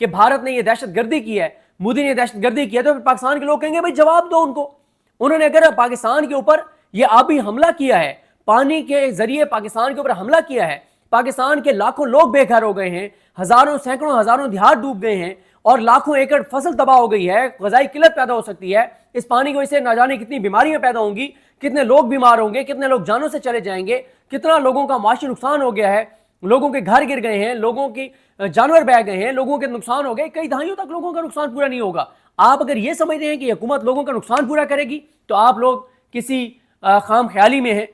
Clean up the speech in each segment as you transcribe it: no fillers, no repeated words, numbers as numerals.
کہ بھارت نے یہ دہشت گردی کی ہے, مودی نے دہشت گردی کی ہے, تو پھر پاکستان کے لوگ کہیں گے بھائی جواب دو ان کو. انہوں نے اگر پاکستان کے اوپر یہ آبی حملہ کیا ہے, پانی کے ذریعے پاکستان کے اوپر حملہ کیا ہے, پاکستان کے لاکھوں لوگ بے گھر ہو گئے ہیں, ہزاروں سینکڑوں ہزاروں دیہات ڈوب گئے ہیں, اور لاکھوں ایکڑ فصل تباہ ہو گئی ہے, غذائی قلت پیدا ہو سکتی ہے, اس پانی کی وجہ سے نہ جانے کتنی بیماریاں پیدا ہوں گی, کتنے لوگ بیمار ہوں گے, کتنے لوگ جانوں سے چلے جائیں گے, کتنا لوگوں کا معاشی نقصان ہو گیا ہے, لوگوں کے گھر گر گئے ہیں, لوگوں کی جانور بہ گئے ہیں, لوگوں کے نقصان ہو گئے, کئی دہائیوں تک لوگوں کا نقصان پورا نہیں ہوگا. آپ اگر یہ سمجھتے ہیں کہ حکومت لوگوں کا نقصان پورا کرے گی تو آپ لوگ کسی خام خیالی میں ہیں.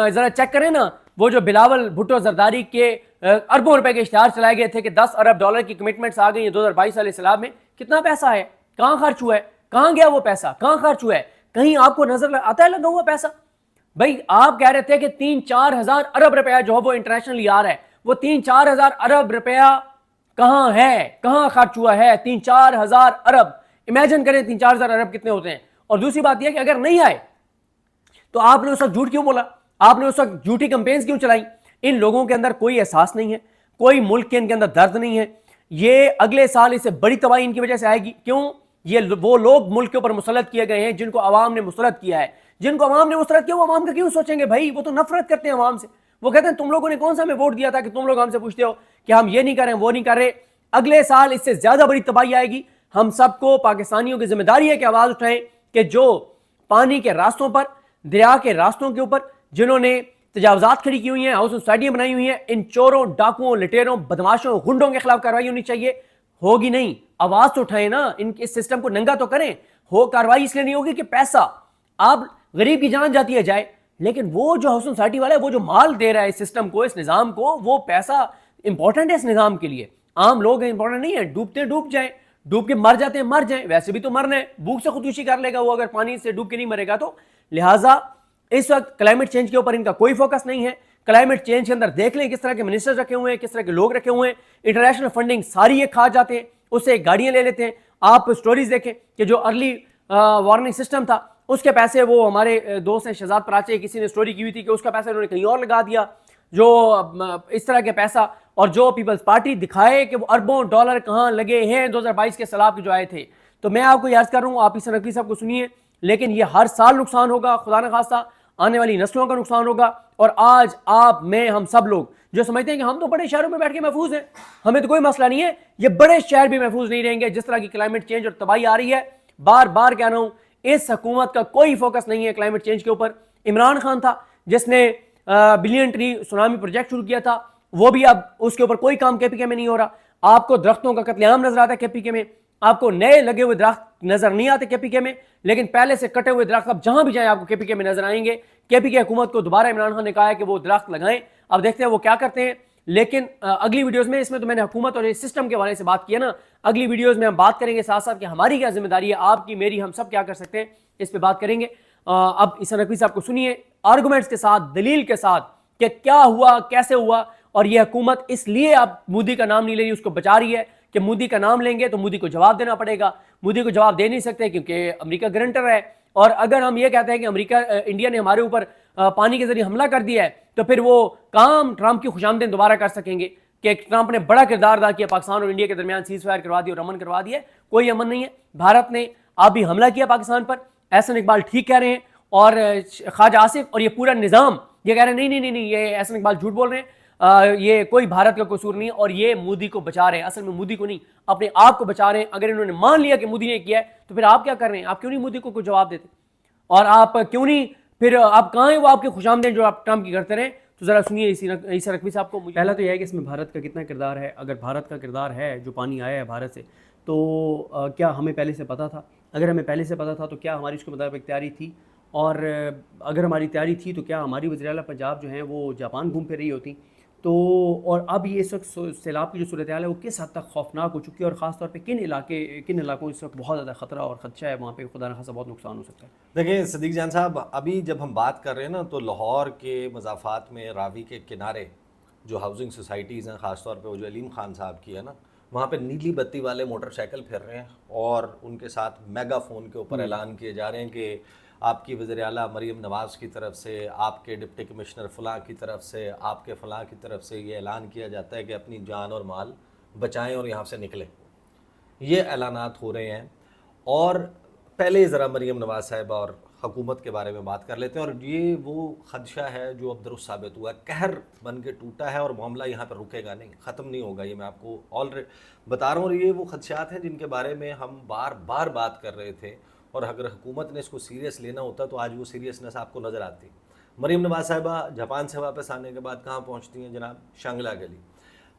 ذرا چیک کریں نا, وہ جو بلاول بھٹو زرداری کے اربوں روپے کے اشتہار چلائے گئے تھے کہ 10 ارب ڈالر کی کمٹمنٹس آ گئی ہیں 2022 والے سیلاب میں, کتنا پیسہ ہے, کہاں خرچ ہوا ہے, کہاں گیا وہ پیسہ, کہاں خرچ ہوا ہے, کہیں آپ کو نظر آتا ہے لگا ہوا پیسہ؟ بھائی آپ کہہ رہے تھے کہ 3-4 ہزار ارب روپیہ جو ہے وہ انٹرنیشنلی آ رہا ہے, وہ 3-4 ہزار ارب روپیہ کہاں ہے, کہاں خرچ ہوا ہے؟ 3-4 ہزار ارب, امیجن کریں 3-4 ہزار ارب کتنے ہوتے ہیں. اور دوسری بات یہ کہ اگر نہیں آئے تو آپ نے اس وقت جھوٹ کیوں بولا, آپ نے اس وقت جھوٹی کمپینز کیوں چلائی؟ ان لوگوں کے اندر کوئی احساس نہیں ہے, کوئی ملک کے ان کے اندر درد نہیں ہے. یہ اگلے سال اس سے بڑی تباہی ان کی وجہ سے آئے گی. کیوں؟ یہ وہ لوگ ملک کے اوپر مسلط کیے گئے ہیں جن کو عوام نے مسلط کیا ہے. جن کو عوام نے مسلط کیا وہ عوام کا کیوں سوچیں گے بھائی؟ وہ تو نفرت کرتے ہیں عوام سے. وہ کہتے ہیں تم لوگوں نے کون سا ہمیں ووٹ دیا تھا کہ تم لوگ ہم سے پوچھتے ہو کہ ہم یہ نہیں کر رہے ہیں, وہ نہیں کر رہے. اگلے سال اس سے زیادہ بڑی تباہی آئے گی. ہم سب کو پاکستانیوں کی ذمہ داری ہے کہ آواز اٹھائیں کہ جو پانی کے راستوں پر, دریا کے راستوں کے اوپر جنہوں نے تجاوزات کھڑی کی ہوئی ہیں, ہاؤس سوسائٹیاں بنائی ہوئی ہیں, ان چوروں, ڈاکوؤں, لٹیروں, بدماشوں, غنڈوں کے خلاف کارروائی ہونی چاہیے. ہوگی نہیں, آواز تو اٹھائیں نا, اس سسٹم کو ننگا تو کریں. کارروائی اس لیے نہیں ہوگی کہ پیسہ آپ غریب کی جان جاتی ہے جائے, لیکن وہ جو ہاؤس سوسائٹی والا ہے, وہ جو مال دے رہا ہے اس سسٹم کو, اس نظام کو, وہ پیسہ امپورٹنٹ ہے اس نظام کے لیے. عام لوگ امپورٹنٹ نہیں ہے, ڈوبتے ڈوب جائیں, ڈوب کے مر جاتے ہیں مر جائیں, ویسے بھی تو مرنا ہے, بھوک سے خودکشی کر لے گا وہ اگر پانی سے ڈوب کے نہیں مرے گا تو. لہٰذا اس وقت کلائمیٹ چینج کے اوپر ان کا کوئی فوکس نہیں ہے. کلائمیٹ چینج کے اندر دیکھ لیں کس طرح کے منسٹر رکھے ہوئے ہیں, کس طرح کے لوگ رکھے ہوئے ہیں. انٹرنیشنل فنڈنگ ساری یہ کھا جاتے ہیں, اس سے گاڑیاں لے لیتے ہیں. آپ سٹوریز دیکھیں کہ جو ارلی وارننگ سسٹم تھا اس کے پیسے, وہ ہمارے دوست ہیں شہزاد پراچے, کسی نے سٹوری کی ہوئی تھی کہ اس کا پیسہ انہوں نے کہیں اور لگا دیا, جو اس طرح کے پیسہ. اور جو پیپلز پارٹی دکھائے کہ وہ اربوں ڈالر کہاں لگے ہیں 2022 کے سیلاب کے جو آئے تھے. تو میں آپ کو یاد کر رہا ہوں, آپ حسن نقوی صاحب کو سنیے, لیکن یہ ہر سال نقصان ہوگا, خدا نہ خواستہ آنے والی نسلوں کا نقصان ہوگا. اور آج آپ, میں, ہم سب لوگ جو سمجھتے ہیں کہ ہم تو بڑے شہروں میں بیٹھ کے محفوظ ہیں, ہمیں تو کوئی مسئلہ نہیں ہے, یہ بڑے شہر بھی محفوظ نہیں رہیں گے. جس طرح کی کلائمیٹ چینج اور تباہی آ رہی ہے, بار بار کہہ رہا ہوں, اس حکومت کا کوئی فوکس نہیں ہے کلائمیٹ چینج کے اوپر. عمران خان تھا جس نے بلین ٹری سونامی پروجیکٹ شروع کیا تھا, وہ بھی اب اس کے اوپر کوئی کام کے پی کے میں نہیں ہو رہا. آپ کو درختوں کا قتل عام نظر آتا ہے کے پی کے میں, آپ کو نئے لگے ہوئے درخت نظر نہیں آتے کے پی کے میں, لیکن پہلے سے کٹے ہوئے درخت اب جہاں بھی جائیں آپ کو کے پی کے میں نظر آئیں گے. کے پی کے حکومت کو دوبارہ عمران خان نے کہا ہے کہ وہ درخت لگائیں, اب دیکھتے ہیں وہ کیا کرتے ہیں. لیکن اگلی ویڈیوز میں, اس میں تو میں نے حکومت اور سسٹم کے حوالے سے بات کی ہے نا, اگلی ویڈیوز میں ہم بات کریں گے ساتھ ساتھ کہ ہماری کیا ذمہ داری ہے, آپ کی, میری, ہم سب کیا کر سکتے ہیں, اس پہ بات کریں گے. اب حسن نقوی صاحب کو سنیے آرگومنٹس کے ساتھ, دلیل کے ساتھ کہ کیا ہوا, کیسے ہوا. اور یہ حکومت اس لیے اب مودی کا نام نہیں لے رہی, اس کو بچا رہی ہے کہ مودی کا نام لیں گے تو مودی کو جواب دینا پڑے گا. مودی کو جواب دے نہیں سکتے کیونکہ امریکہ گرنٹر ہے. اور اگر ہم یہ کہتے ہیں کہ انڈیا نے ہمارے اوپر پانی کے ذریعے حملہ کر دیا ہے, تو پھر وہ کام ٹرمپ کی خوشامدیں دوبارہ کر سکیں گے کہ ٹرمپ نے بڑا کردار ادا کیا, پاکستان اور انڈیا کے درمیان سیز فائر کروا دیا اور امن کروا دیا. کوئی امن نہیں ہے. بھارت نے ابھی حملہ کیا پاکستان پر, احسن اقبال ٹھیک کہہ رہے ہیں, اور خواجہ آصف اور یہ پورا نظام یہ کہہ رہے ہیں نہیں, یہ احسن اقبال جھوٹ بول رہے ہیں, یہ کوئی بھارت کا قصور نہیں, اور یہ مودی کو بچا رہے ہیں. اصل میں مودی کو نہیں, اپنے آپ کو بچا رہے ہیں. اگر انہوں نے مان لیا کہ مودی نے کیا ہے تو پھر آپ کیا کر رہے ہیں؟ آپ کیوں نہیں مودی کو کوئی جواب دیتے, اور آپ کیوں نہیں پھر, آپ کہاں ہیں وہ آپ کے خوشامدیں جو آپ ٹرمپ کی کرتے رہیں. تو ذرا سنیے حسن نقوی صاحب کو. پہلا تو یہ ہے کہ اس میں بھارت کا کتنا کردار ہے. اگر بھارت کا کردار ہے, جو پانی آیا ہے بھارت سے, تو کیا ہمیں پہلے سے پتہ تھا؟ اگر ہمیں پہلے سے پتہ تھا تو کیا ہماری اس کے مطابق تیاری تھی؟ اور اگر ہماری تیاری تھی تو کیا ہماری وزیر اعلیٰ پنجاب جو ہیں وہ جاپان گھوم پھر رہی ہوتی؟ تو اور اب یہ اس وقت سیلاب کی جو صورتحال ہے وہ کس حد تک خوفناک ہو چکی ہے, اور خاص طور پہ کن علاقوں اس وقت بہت زیادہ خطرہ اور خدشہ ہے, وہاں پہ خدا نخواستہ بہت نقصان ہو سکتا ہے. دیکھیں صدیق جان صاحب, ابھی جب ہم بات کر رہے ہیں نا, تو لاہور کے مضافات میں راوی کے کنارے جو ہاؤسنگ سوسائٹیز ہیں, خاص طور پہ وہ جو علیم خان صاحب کی ہے نا, وہاں پہ نیلی بتی والے موٹر سائیکل پھر رہے ہیں, اور ان کے ساتھ میگا فون کے اوپر اعلان کیے جا رہے ہیں کہ آپ کی وزیر اعلیٰ مریم نواز کی طرف سے, آپ کے ڈپٹی کمشنر فلاں کی طرف سے, آپ کے فلاں کی طرف سے یہ اعلان کیا جاتا ہے کہ اپنی جان اور مال بچائیں اور یہاں سے نکلیں. یہ اعلانات ہو رہے ہیں. اور پہلے ذرا مریم نواز صاحبہ اور حکومت کے بارے میں بات کر لیتے ہیں. اور یہ وہ خدشہ ہے جو اب درست ثابت ہوا ہے, قہر بن کے ٹوٹا ہے اور معاملہ یہاں پہ رکے گا نہیں, ختم نہیں ہوگا. یہ میں آپ کو آلریڈی بتا رہا ہوں. اور یہ وہ خدشات ہیں جن کے بارے میں ہم بار بار بات کر رہے تھے, اور اگر حکومت نے اس کو سیریس لینا ہوتا تو آج وہ سیریسنس آپ کو نظر آتی. مریم نواز صاحبہ جاپان سے واپس آنے کے بعد کہاں پہنچتی ہیں جناب؟ شانگلا گلی.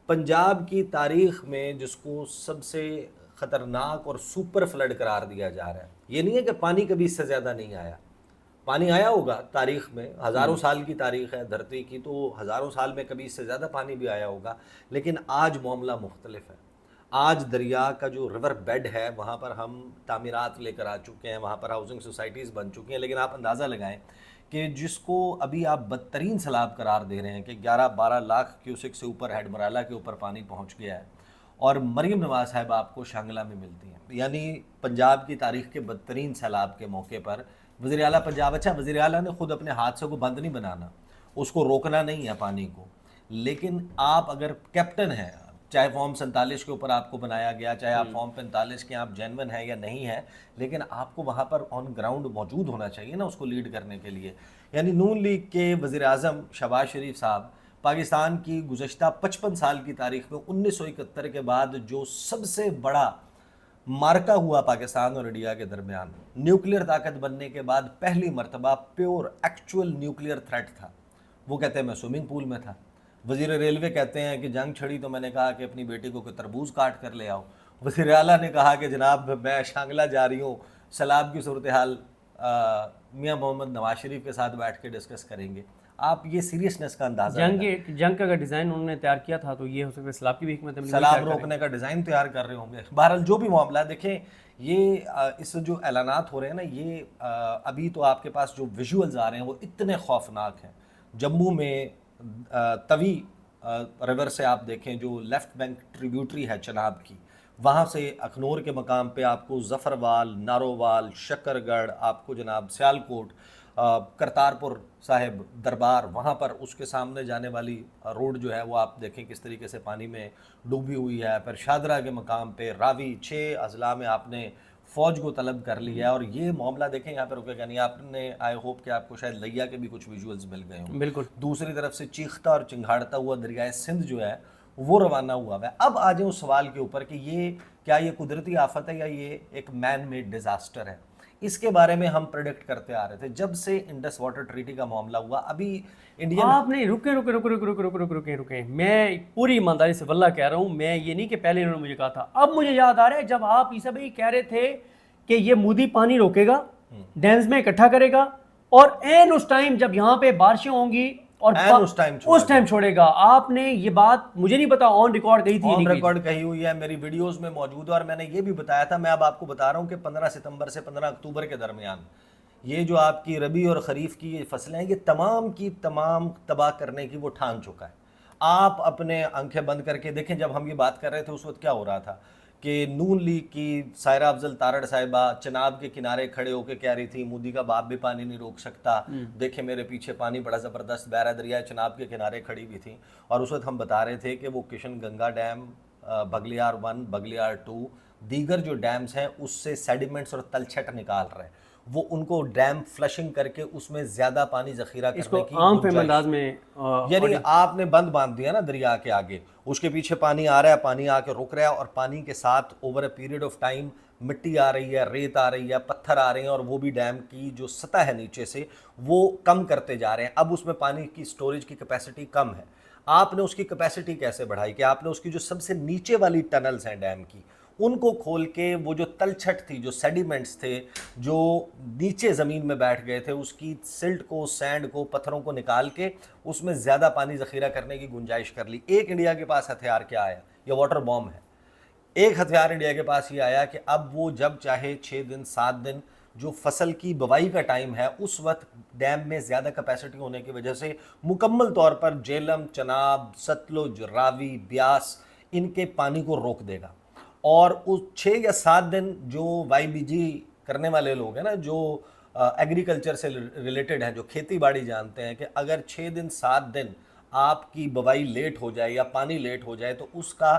پنجاب کی تاریخ میں جس کو سب سے خطرناک اور سپر فلڈ قرار دیا جا رہا ہے, یہ نہیں ہے کہ پانی کبھی اس سے زیادہ نہیں آیا, پانی آیا ہوگا تاریخ میں, ہزاروں سال کی تاریخ ہے دھرتی کی, تو ہزاروں سال میں کبھی اس سے زیادہ پانی بھی آیا ہوگا. لیکن آج معاملہ مختلف ہے. آج دریا کا جو ریور بیڈ ہے وہاں پر ہم تعمیرات لے کر آ چکے ہیں, وہاں پر ہاؤسنگ سوسائٹیز بن چکی ہیں. لیکن آپ اندازہ لگائیں کہ جس کو ابھی آپ بدترین سیلاب قرار دے رہے ہیں کہ 11-12 لاکھ کیوسک سے اوپر ہیڈ مرالہ کے اوپر پانی پہنچ گیا ہے, اور مریم نواز صاحب آپ کو شانگلہ میں ملتی ہیں. یعنی پنجاب کی تاریخ کے بدترین سیلاب کے موقع پر وزیر اعلیٰ پنجاب, اچھا وزیر اعلیٰ نے خود اپنے حادثے کو بند نہیں بنانا, اس کو روکنا نہیں ہے پانی کو, لیکن آپ اگر کیپٹن ہیں, چاہے فارم 47 کے اوپر آپ کو بنایا گیا, چاہے آپ فارم 45 کے آپ جینون ہیں یا نہیں ہیں, لیکن آپ کو وہاں پر آن گراؤنڈ موجود ہونا چاہیے نا اس کو لیڈ کرنے کے لیے. یعنی نون لیگ کے وزیر اعظم شہباز شریف صاحب پاکستان کی گزشتہ 55 سال کی تاریخ میں 1971 کے بعد جو سب سے بڑا مارکا ہوا پاکستان اور انڈیا کے درمیان, نیوکلیئر طاقت بننے کے بعد پہلی مرتبہ پیور ایکچوئل نیوکلیئر تھریٹ تھا, وہ کہتے ہیں میں سوئمنگ پول میں تھا. وزیر ریلوے کہتے ہیں کہ جنگ چھڑی تو میں نے کہا کہ اپنی بیٹی کو کوئی تربوز کاٹ کر لے آؤ. وزیر اعلیٰ نے کہا کہ جناب میں شانگلہ جا رہی ہوں, سیلاب کی صورتحال میاں محمد نواز شریف کے ساتھ بیٹھ کے ڈسکس کریں گے. آپ یہ سیریسنس کا اندازہ جنگ کا اگر ڈیزائن انہوں نے تیار کیا تھا تو یہ ہو سکتا ہے سیلاب کی بھی حکمت عملی سیلاب روکنے کا ڈیزائن تیار کر رہے ہوں گے. بہرحال جو بھی معاملہ ہے, دیکھیں یہ اس جو اعلانات ہو رہے ہیں نا, یہ ابھی تو آپ کے پاس جو ویژولز آ رہے ہیں وہ اتنے خوفناک ہیں. جموں میں توی ریور سے آپ دیکھیں جو لیفٹ بینک ٹریبیوٹری ہے چناب کی, وہاں سے اخنور کے مقام پہ آپ کو ظفروال, نارووال, شکر گڑھ, آپ کو جناب سیالکوٹ, کرتارپور صاحب دربار, وہاں پر اس کے سامنے جانے والی روڈ جو ہے وہ آپ دیکھیں کس طریقے سے پانی میں ڈوبی ہوئی ہے. پھر شادرہ کے مقام پہ راوی 6 اضلاع میں آپ نے فوج کو طلب کر لیا ہے. اور یہ معاملہ دیکھیں یہاں پہ رکے گا نہیں. آپ نے آئی ہوپ کہ آپ کو شاید لیا کے بھی کچھ ویژولز مل گئے ہوں. بالکل. دوسری طرف سے چیختا اور چنگھاڑتا ہوا دریائے سندھ جو ہے وہ روانہ ہوا ہے. اب آ جائیں اس سوال کے اوپر کہ یہ کیا یہ قدرتی آفت ہے یا یہ ایک مین میڈ ڈیزاسٹر ہے. اس کے بارے میں ہم پریڈکٹ کرتے آ رہے تھے جب سے انڈس واٹر ٹریٹی کا معاملہ ہوا. ابھی انڈین آپ نے رکے میں پوری ایمانداری سے واللہ کہہ رہا ہوں, میں یہ نہیں کہ پہلے انہوں نے مجھے کہا تھا, اب مجھے یاد آ رہا ہے جب آپ عیسیٰ بھائی کہہ رہے تھے کہ یہ مودی پانی روکے گا, ڈیمز میں اکٹھا کرے گا, اور این اس ٹائم جب یہاں پہ بارشیں ہوں گی اور اس ٹائم چھوڑے گا. آپ نے یہ بات مجھے نہیں پتا آن ریکارڈ کہی تھی, آن ریکارڈ کہی ہوئی ہے, میری ویڈیوز میں موجود ہے, اور میں نے یہ بھی بتایا تھا. میں اب آپ کو بتا رہا ہوں کہ 15 ستمبر سے 15 اکتوبر کے درمیان یہ جو آپ کی ربیع اور خریف کی یہ فصلیں ہیں, یہ تمام کی تمام تباہ کرنے کی وہ ٹھان چکا ہے. آپ اپنے آنکھیں بند کر کے دیکھیں, جب ہم یہ بات کر رہے تھے اس وقت کیا ہو رہا تھا کہ نون لیگ کی سائرہ افضل تارڑ صاحبہ چناب کے کنارے کھڑے ہو کے کہہ رہی تھی مودی کا باپ بھی پانی نہیں روک سکتا, دیکھیں میرے پیچھے پانی بڑا زبردست بہ رہا ہے. دریائے چناب کے کنارے کھڑی بھی تھیں, اور اس وقت ہم بتا رہے تھے کہ وہ کشن گنگا ڈیم, بگلیار 1, بگلیار 2, دیگر جو ڈیمز ہیں اس سے سیڈیمنٹس اور تلچھٹ نکال رہے ہیں. وہ ان کو ڈیم فلشنگ کر کے اس میں زیادہ پانی ذخیرہ کرنے کی عام فہم انداز میں, یعنی آپ نے بند باندھ دیا نا دریا کے آگے, اس کے پیچھے پانی آ رہا ہے, پانی آ کے رک رہا ہے, اور پانی کے ساتھ over a period of time مٹی آ رہی ہے, ریت آ رہی ہے, پتھر آ رہے ہیں, اور وہ بھی ڈیم کی جو سطح ہے نیچے سے وہ کم کرتے جا رہے ہیں. اب اس میں پانی کی سٹوریج کی کیپیسٹی کم ہے. آپ نے اس کی کیپیسٹی کیسے بڑھائی کہ آپ نے اس کی جو سب سے نیچے والی ٹنلز ہیں ڈیم کی ان کو کھول کے وہ جو تلچھٹ تھی, جو سیڈیمنٹس تھے جو نیچے زمین میں بیٹھ گئے تھے, اس کی سلٹ کو, سینڈ کو, پتھروں کو نکال کے اس میں زیادہ پانی ذخیرہ کرنے کی گنجائش کر لی. ایک انڈیا کے پاس ہتھیار کیا آیا, یہ واٹر بوم ہے. ایک ہتھیار انڈیا کے پاس یہ آیا کہ اب وہ جب چاہے 6 دن 7 دن جو فصل کی بوائی کا ٹائم ہے اس وقت ڈیم میں زیادہ کیپیسٹی ہونے کی وجہ سے مکمل طور پر جیلم, چناب, ستلج, راوی, بیاس ان کے پانی کو روک دے گا. اور اس 6 یا 7 دن جو وائی بی جی کرنے والے لوگ ہیں نا, جو ایگریکلچر سے ریلیٹڈ ہیں, جو کھیتی باڑی جانتے ہیں کہ اگر 6 دن 7 دن آپ کی بوائی لیٹ ہو جائے یا پانی لیٹ ہو جائے تو اس کا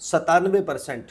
97%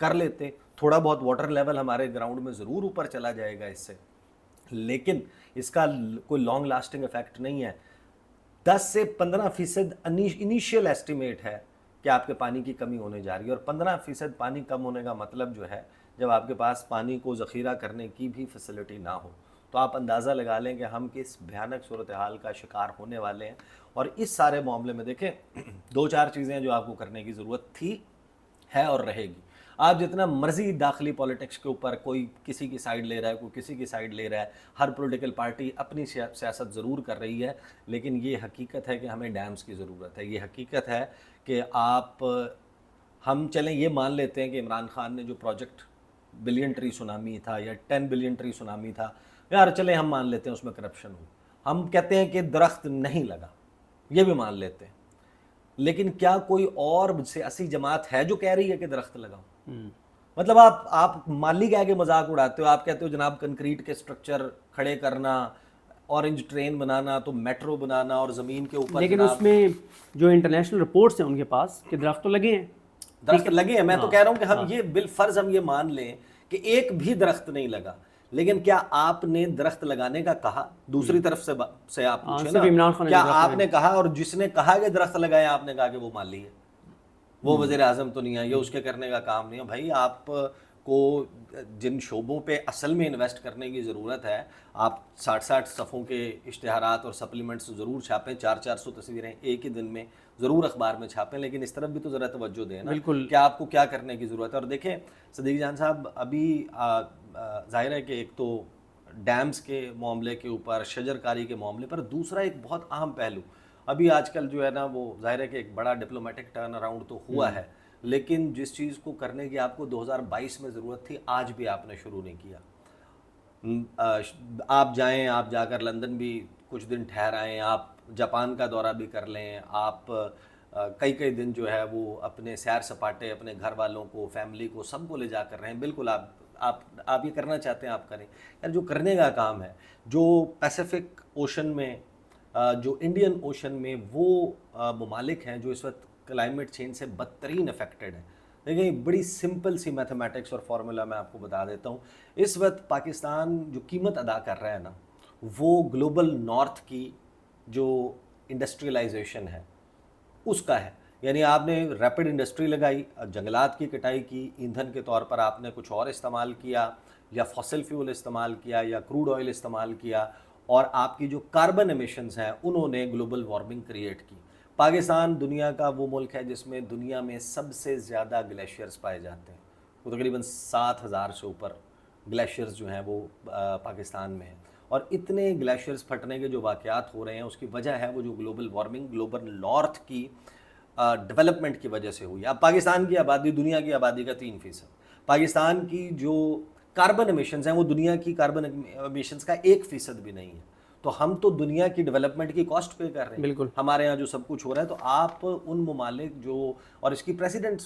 کر لیتے, تھوڑا بہت واٹر لیول ہمارے گراؤنڈ میں ضرور اوپر چلا جائے گا اس سے, لیکن اس کا کوئی لانگ لاسٹنگ افیکٹ نہیں ہے. 10 سے 15% انیشیل ایسٹیمیٹ ہے کہ آپ کے پانی کی کمی ہونے جا رہی ہے, اور 15% پانی کم ہونے کا مطلب جو ہے جب آپ کے پاس پانی کو ذخیرہ کرنے کی بھی فیسلٹی نہ ہو, تو آپ اندازہ لگا لیں کہ ہم کس بھیانک صورتحال کا شکار ہونے والے ہیں. اور اس سارے معاملے میں دیکھیں 2-4 چیزیں جو آپ کو کرنے کی ضرورت تھی, ہے اور رہے گی. آپ جتنا مرضی داخلی پولیٹکس کے اوپر کوئی کسی کی سائیڈ لے رہا ہے, کوئی کسی کی سائیڈ لے رہا ہے, ہر پولیٹیکل پارٹی اپنی سیاست ضرور کر رہی ہے, لیکن یہ حقیقت ہے کہ ہمیں ڈیمز کی ضرورت ہے. یہ حقیقت ہے کہ ہم چلیں یہ مان لیتے ہیں کہ عمران خان نے جو پروجیکٹ بلین ٹری سونامی تھا یا 10 بلین ٹری سونامی تھا, یار چلیں ہم مان لیتے ہیں اس میں کرپشن ہو. ہم کہتے ہیں کہ درخت نہیں لگا, یہ بھی مان لیتے ہیں, لیکن کیا کوئی اور سیاسی جماعت ہے جو کہہ رہی ہے کہ درخت لگاؤ؟ مطلب آپ مالی کہہ کے مذاق اڑاتے ہو, آپ کہتے ہو جناب کنکریٹ کے سٹرکچر کھڑے کرنا, اورنج ٹرین بنانا, تو میٹرو بنانا, اور زمین کے اوپر, لیکن اس میں جو انٹرنیشنل رپورٹس ہیں ان کے پاس کہ درخت تو لگے ہیں, درخت لگے ہیں. میں تو کہہ رہا ہوں کہ ہم یہ بالفرض ہم یہ مان لیں کہ ایک بھی درخت نہیں لگا, لیکن کیا آپ نے درخت لگانے کا کہا؟ دوسری طرف سے آپ پوچھیں نا, کیا آپ نے کہا؟ اور جس نے کہا کہ درخت لگایا آپ نے کہا کہ وہ مالی ہے, وہ وزیر اعظم تو نہیں ہے, یہ اس کے کرنے کا کام نہیں ہے. بھائی آپ کو جن شعبوں پہ اصل میں انویسٹ کرنے کی ضرورت ہے, آپ 60 صفحوں کے اشتہارات اور سپلیمنٹس ضرور چھاپیں, 400 تصویریں ایک ہی دن میں ضرور اخبار میں چھاپیں, لیکن اس طرف بھی تو ذرا توجہ دیں نا کہ آپ کو کیا کرنے کی ضرورت ہے. اور دیکھیں صدیق جان صاحب, ابھی ظاہر ہے کہ ایک تو ڈیمز کے معاملے کے اوپر, شجر کاری کے معاملے پر, دوسرا ایک بہت اہم پہلو ابھی آج کل جو ہے نا, وہ ظاہر ہے کہ ایک بڑا ڈپلومیٹک ٹرن اراؤنڈ تو ہوا ہے, لیکن جس چیز کو کرنے کی آپ کو 2022 میں ضرورت تھی, آج بھی آپ نے شروع نہیں کیا. آپ جائیں, آپ جا کر لندن بھی کچھ دن ٹھہر آئیں, آپ جاپان کا دورہ بھی کر لیں, آپ کئی دن جو ہے وہ اپنے سیر سپاٹے اپنے گھر والوں کو, فیملی کو, سب کو لے جا کر رہے ہیں. بالکل آپ یہ کرنا چاہتے ہیں آپ کریں. یار جو کرنے کا کام ہے, جو پیسیفک اوشن میں, جو انڈین اوشن میں وہ ممالک ہیں جو اس وقت کلائمیٹ چینج سے بدترین افیکٹڈ ہیں. دیکھیں بڑی سمپل سی میتھمیٹکس اور فارمولا میں آپ کو بتا دیتا ہوں. اس وقت پاکستان جو قیمت ادا کر رہا ہے نا, وہ گلوبل نارتھ کی جو انڈسٹریلائزیشن ہے اس کا ہے. یعنی آپ نے ریپڈ انڈسٹری لگائی, جنگلات کی کٹائی کی, ایندھن کے طور پر آپ نے کچھ اور استعمال کیا, یا فاسل فیول استعمال کیا, یا کروڈ آئل استعمال کیا, اور آپ کی جو کاربن ایمیشنز ہیں انہوں نے گلوبل وارمنگ کریٹ کی. پاکستان دنیا کا وہ ملک ہے جس میں دنیا میں سب سے زیادہ گلیشیئرز پائے جاتے ہیں, وہ تقریباً 7,000 سے اوپر گلیشیئرز جو ہیں وہ پاکستان میں ہیں. اور اتنے گلیشیئرز پھٹنے کے جو واقعات ہو رہے ہیں اس کی وجہ ہے وہ جو گلوبل وارمنگ, گلوبل نارتھ کی ڈیولپمنٹ کی وجہ سے ہوئی. اب پاکستان کی آبادی دنیا کی آبادی کا 3%, پاکستان کی جو کاربن ایمیشنز ہیں وہ دنیا کی کاربن ایمیشنز کا 1% بھی نہیں ہے. تو ہم تو دنیا کی ڈیولپمنٹ کی کاسٹ پے کر رہے ہیں. بالکل ہمارے ہاں جو سب کچھ ہو رہا ہے, تو آپ ان ممالک جو, اور اس کی پریسیڈنٹ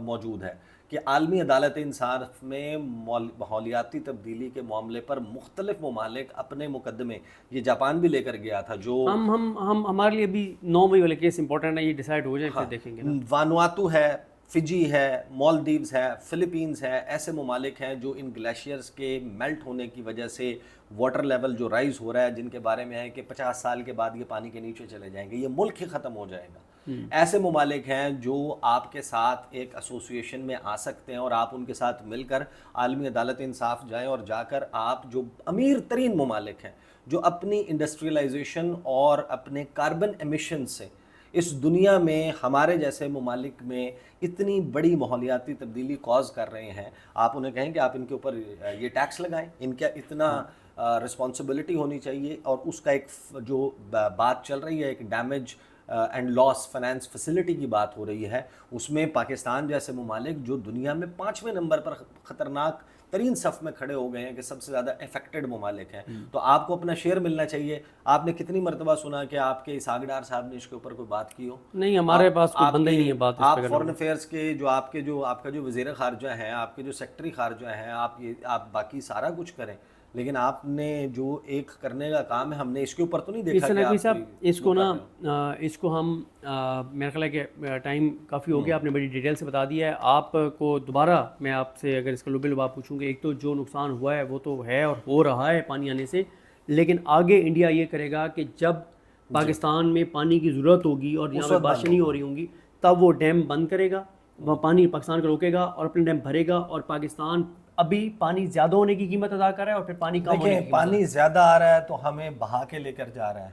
موجود ہے کہ عالمی عدالت انصاف میں ماحولیاتی تبدیلی کے معاملے پر مختلف ممالک اپنے مقدمے, یہ جاپان بھی لے کر گیا تھا, جو ہم ہمارے لیے بھی 9 مئی والے کیس امپورٹنٹ ہے, یہ ڈیسائیڈ ہو جائے پھر دیکھیں گے. وانواتو ہے, فجی ہے, مالدیوز ہے, فلپینز ہے, ایسے ممالک ہیں جو ان گلیشیئرز کے میلٹ ہونے کی وجہ سے واٹر لیول جو رائز ہو رہا ہے, جن کے بارے میں ہے کہ 50 سال کے بعد یہ پانی کے نیچے چلے جائیں گے, یہ ملک ہی ختم ہو جائے گا. ایسے ممالک ہیں جو آپ کے ساتھ ایک ایسوسیشن میں آ سکتے ہیں, اور آپ ان کے ساتھ مل کر عالمی عدالت انصاف جائیں, اور جا کر آپ جو امیر ترین ممالک ہیں جو اپنی انڈسٹریلائزیشن اور اپنے کاربن ایمیشن سے اس دنیا میں ہمارے جیسے ممالک میں اتنی بڑی ماحولیاتی تبدیلی کاز کر رہے ہیں, آپ انہیں کہیں کہ آپ ان کے اوپر یہ ٹیکس لگائیں, ان کا اتنا رسپانسبلٹی ہونی چاہیے. اور اس کا ایک جو بات چل رہی ہے, ایک damage and loss finance facility کی بات ہو رہی ہے, اس میں پاکستان جیسے ممالک جو دنیا میں 5ویں نمبر پر خطرناک ترین صف میں کھڑے ہو گئے ہیں کہ سب سے زیادہ افیکٹڈ ممالک ہیں, تو آپ کو اپنا شیئر ملنا چاہیے. آپ نے کتنی مرتبہ سنا کہ آپ کے اسحاق ڈار صاحب نے اس کے اوپر کوئی بات کی ہو؟ نہیں, ہمارے پاس کوئی بندہ ہی نہیں ہے بات اس آپ پہ. فورن افیئرس کے جو آپ کا جو وزیر خارجہ ہیں, آپ کے جو سیکٹری خارجہ ہیں, آپ باقی سارا کچھ کریں, لیکن آپ نے جو ایک کرنے کا کام ہے ہم نے اس کے اوپر تو نہیں دیکھا اس کہ نقوی آپ صاحب اس کو نا اس کو ہم میرا خیال ہے کہ ٹائم کافی ہو گیا، آپ نے بڑی ڈیٹیل سے بتا دیا ہے. آپ کو دوبارہ میں آپ سے اگر اس کا لب لباب پوچھوں گا، ایک تو جو نقصان ہوا ہے وہ تو ہے اور ہو رہا ہے پانی آنے سے، لیکن آگے انڈیا یہ کرے گا کہ جب پاکستان میں پانی کی ضرورت ہوگی اور یہاں پہ بارشیں نہیں ہو رہی ہوں گی تب وہ ڈیم بند کرے گا، وہ پانی پاکستان کو روکے گا اور اپنے ڈیم بھرے گا، اور پاکستان ابھی پانی زیادہ ہونے کی قیمت ادا کر رہا ہے اور پھر پانی کم ہونے کی دیکھیں پانی زیادہ آ رہا ہے تو ہمیں بہا کے لے کر جا رہا ہے،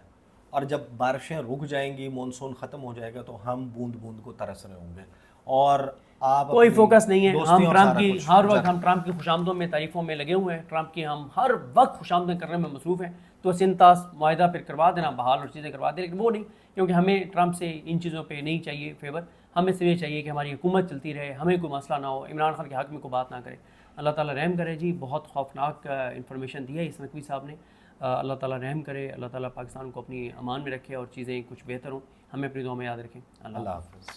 اور جب بارشیں رک جائیں گی، مونسون ختم ہو جائے گا تو ہم بوند بوند کو ترس رہے ہوں گے. اور آپ کوئی فوکس نہیں ہے. ہم اور ٹرمپ سارا کی کچھ ہر وقت ہم ٹرمپ کی خوشامدوں میں تعریفوں میں لگے ہوئے ہیں، ٹرمپ کی ہم ہر وقت خوشامدیں کرنے میں مصروف ہیں. تو سنتاس معاہدہ پھر کروا دینا، بحال اور چیزیں کروا دیں، لیکن وہ نہیں، کیونکہ ہمیں ٹرمپ سے ان چیزوں پہ نہیں چاہیے فیور. ہمیں صرف یہ چاہیے کہ ہماری حکومت چلتی رہے، ہمیں کوئی مسئلہ نہ ہو، عمران خان کے حق میں کوئی بات نہ کرے. اللہ تعالیٰ رحم کرے جی. بہت خوفناک انفارمیشن دی ہے اس نقوی صاحب نے. اللہ تعالیٰ رحم کرے، اللہ تعالیٰ پاکستان کو اپنی امان میں رکھے اور چیزیں کچھ بہتر ہوں. ہمیں اپنی دعا میں یاد رکھیں. اللہ حافظ.